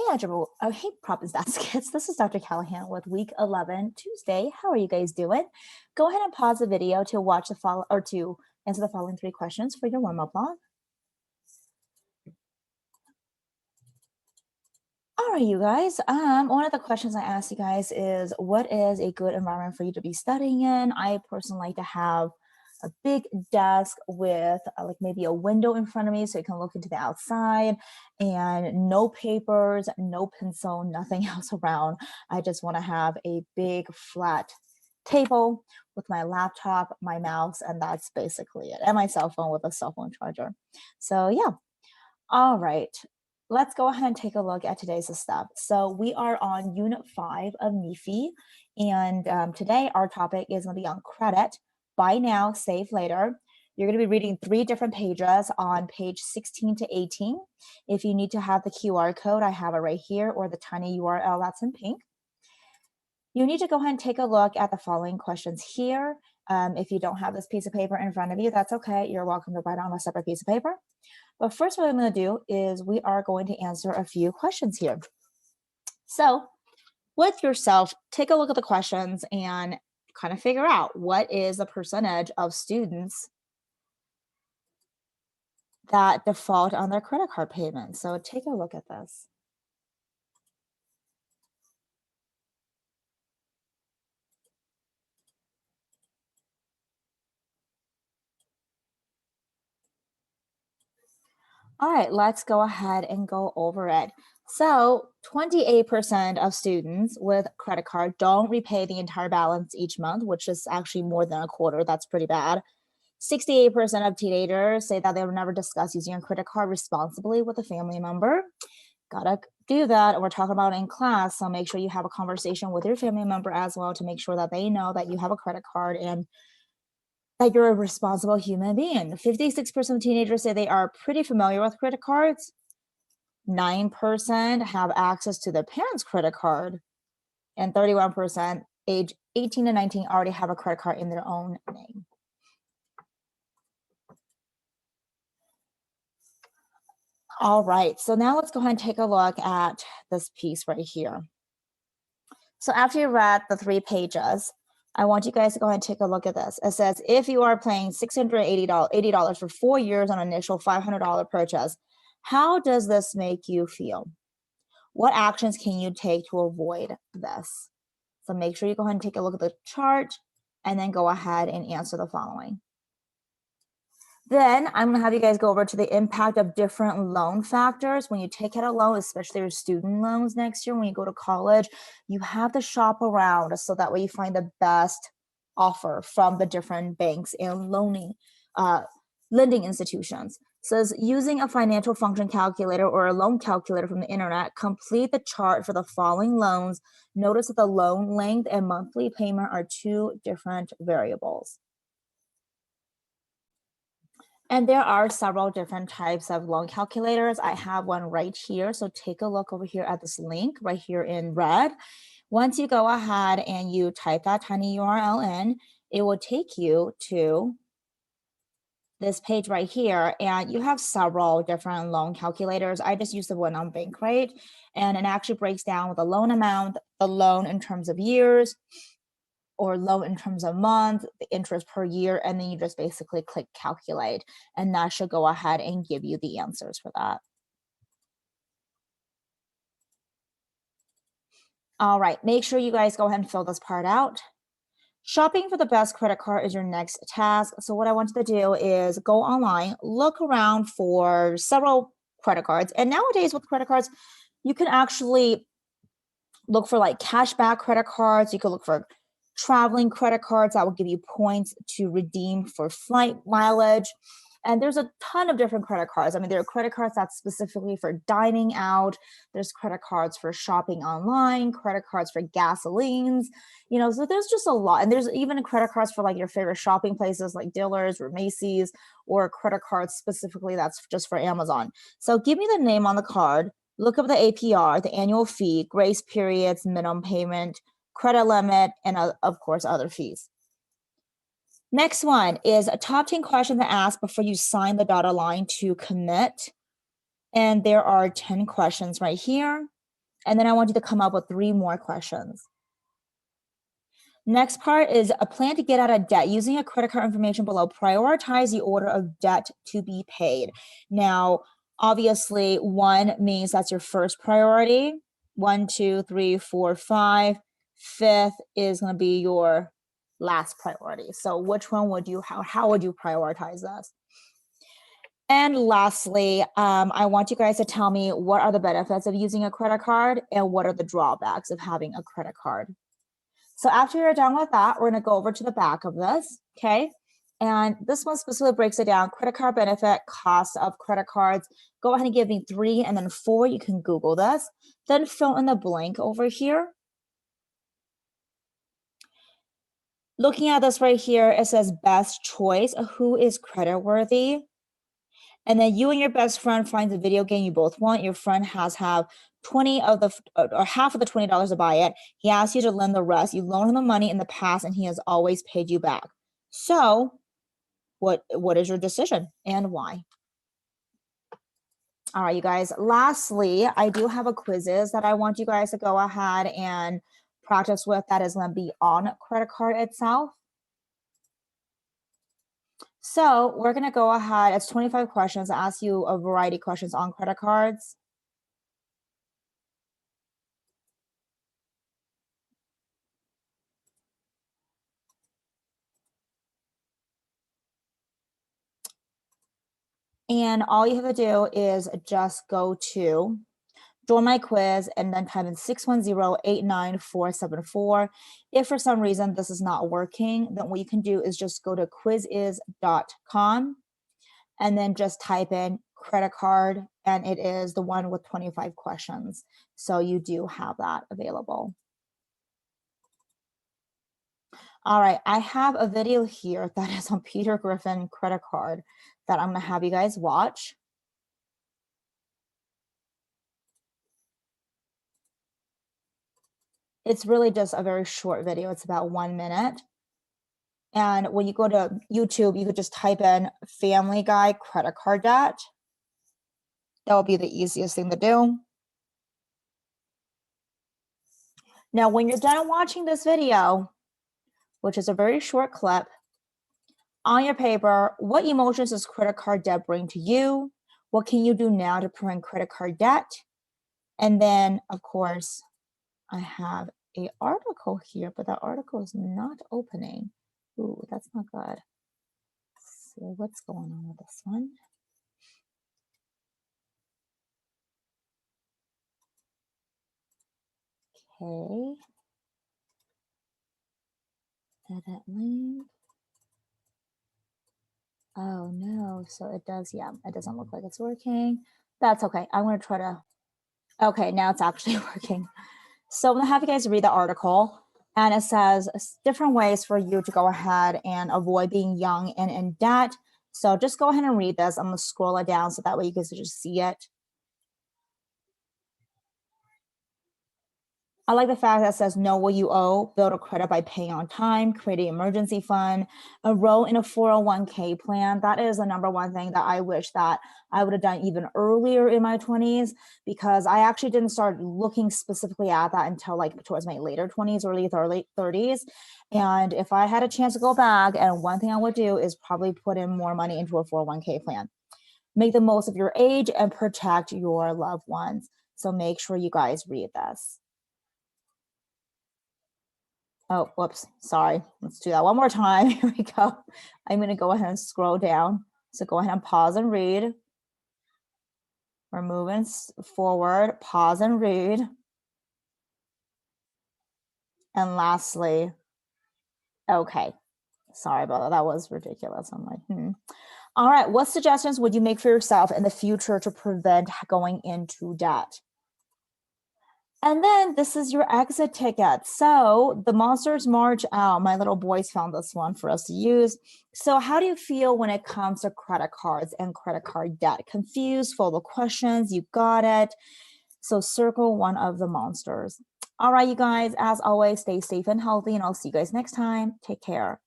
Hey, Probstats kids. This is Dr. Callahan with Week 11 Tuesday. How are you guys doing? Go ahead and pause the video to watch to answer the following 3 questions for your warm-up log. All right, you guys. One of the questions I asked you guys is, what is a good environment for you to be studying in? I personally like to have a big desk with like maybe a window in front of me so you can look into the outside, and no papers, no pencil, nothing else around. I just want to have a big flat table with my laptop, my mouse, and that's basically it, and my cell phone with a cell phone charger. So yeah. All right, let's go ahead and take a look at today's step. So we are on Unit 5 of Nefe, and today our topic is going to be on credit. Buy now, save later. You're going to be reading 3 different pages on page 16 to 18. If you need to have the QR code, I have it right here, or the tiny URL that's in pink. You need to go ahead and take a look at the following questions here. If you don't have this piece of paper in front of you, that's okay. You're welcome to write on a separate piece of paper. But first, what I'm going to do is we are going to answer a few questions here. So with yourself, take a look at the questions and kind of figure out what is the percentage of students that default on their credit card payment. So take a look at this. All right, let's go ahead and go over it. So 28% of students with credit card don't repay the entire balance each month, which is actually more than a quarter. That's pretty bad. 68% of teenagers say that they will never discuss using a credit card responsibly with a family member. Gotta do that. We're talking about in class, so make sure you have a conversation with your family member as well to make sure that they know that you have a credit card and that you're a responsible human being. 56% of teenagers say they are pretty familiar with credit cards. 9% have access to their parents' credit card, and 31% age 18 to 19 already have a credit card in their own name. All right, so now let's go ahead and take a look at this piece right here. So after you read the 3 pages, I want you guys to go ahead and take a look at this. It says, if you are paying $680 for 4 years on an initial $500 purchase, how does this make you feel? What actions can you take to avoid this? So make sure you go ahead and take a look at the chart and then go ahead and answer the following. Then I'm going to have you guys go over to the impact of different loan factors. When you take out a loan, especially your student loans next year, when you go to college, you have to shop around so that way you find the best offer from the different banks and lending institutions. It says, using a financial function calculator or a loan calculator from the internet, complete the chart for the following loans. Notice that the loan length and monthly payment are 2 different variables. And there are several different types of loan calculators. I have one right here. So take a look over here at this link right here in red. Once you go ahead and you type that tiny URL in, it will take you to this page right here, and you have several different loan calculators. I just use the one on Bankrate, and it actually breaks down with the loan amount, the loan in terms of years, or loan in terms of month, the interest per year, and then you just basically click calculate, and that should go ahead and give you the answers for that. All right, make sure you guys go ahead and fill this part out. Shopping for the best credit card is your next task. So what I want you to do is go online, look around for several credit cards. And nowadays with credit cards, you can actually look for like cashback credit cards. You can look for traveling credit cards that will give you points to redeem for flight mileage. And there's a ton of different credit cards. I mean, there are credit cards that's specifically for dining out. There's credit cards for shopping online, credit cards for gasolines, so there's just a lot. And there's even credit cards for like your favorite shopping places like Dillard's or Macy's, or credit cards specifically that's just for Amazon. So give me the name on the card, look up the APR, the annual fee, grace periods, minimum payment, credit limit, and of course, other fees. Next one is a top 10 questions to ask before you sign the dotted line to commit. And there are 10 questions right here. And then I want you to come up with 3 more questions. Next part is a plan to get out of debt. Using a credit card information below, prioritize the order of debt to be paid. Now, obviously, 1 means that's your first priority. 1, 2, 3, 4, 5. 5th is going to be your last priority. So which one would you, how would you prioritize this? And lastly, I want you guys to tell me what are the benefits of using a credit card and what are the drawbacks of having a credit card. So after you're done with that, we're going to go over to the back of this, okay? And this one specifically breaks it down, credit card benefit, cost of credit cards. Go ahead and give me 3 and then 4. You can Google this. Then fill in the blank over here. Looking at this right here, it says best choice. Who is credit worthy? And then you and your best friend find the video game you both want. Your friend has 20 of the, or half of the $20 to buy it. He asks you to lend the rest. You loan him the money in the past and he has always paid you back. So what is your decision and why? All right, you guys. Lastly, I do have a quizzes that I want you guys to go ahead and practice with. That is going to be on credit card itself. So we're going to go ahead. It's 25 questions. I ask you a variety of questions on credit cards. And all you have to do is just go to join my quiz and then type in 610-89474. If for some reason this is not working, then what you can do is just go to quizizz.com and then just type in credit card, and it is the one with 25 questions. So you do have that available. All right, I have a video here that is on Peter Griffin credit card that I'm going to have you guys watch. It's really just a very short video. It's about 1 minute. And when you go to YouTube, you could just type in Family Guy credit card debt. That will be the easiest thing to do. Now, when you're done watching this video, which is a very short clip, on your paper, what emotions does credit card debt bring to you? What can you do now to prevent credit card debt? And then, of course, I have an article here, but that article is not opening. Ooh, that's not good. So what's going on with this one? Okay. Edit link. Oh no, so it does, yeah, it doesn't look like it's working. That's okay. I'm gonna try to, okay, now it's actually working. So I'm gonna have you guys read the article, and it says different ways for you to go ahead and avoid being young and in debt. So just go ahead and read this. I'm gonna scroll it down so that way you guys just see it. I like the fact that it says know what you owe, build a credit by paying on time, create an emergency fund, enroll in a 401k plan. That is the #1 thing that I wish that I would have done even earlier in my 20s, because I actually didn't start looking specifically at that until like towards my later 20s, early 30s. And if I had a chance to go back, and one thing I would do is probably put in more money into a 401k plan. Make the most of your age and protect your loved ones. So make sure you guys read this. Oh, whoops, sorry. Let's do that one more time. Here we go. I'm going to go ahead and scroll down. So go ahead and pause and read. We're moving forward. Pause and read. And lastly, okay. Sorry about that. That was ridiculous. I'm like, All right. What suggestions would you make for yourself in the future to prevent going into debt? And then this is your exit ticket. So the Monsters March out. My little boys found this one for us to use. So how do you feel when it comes to credit cards and credit card debt? Confused, full of questions? You got it. So circle one of the monsters. All right, you guys, as always, stay safe and healthy, and I'll see you guys next time. Take care.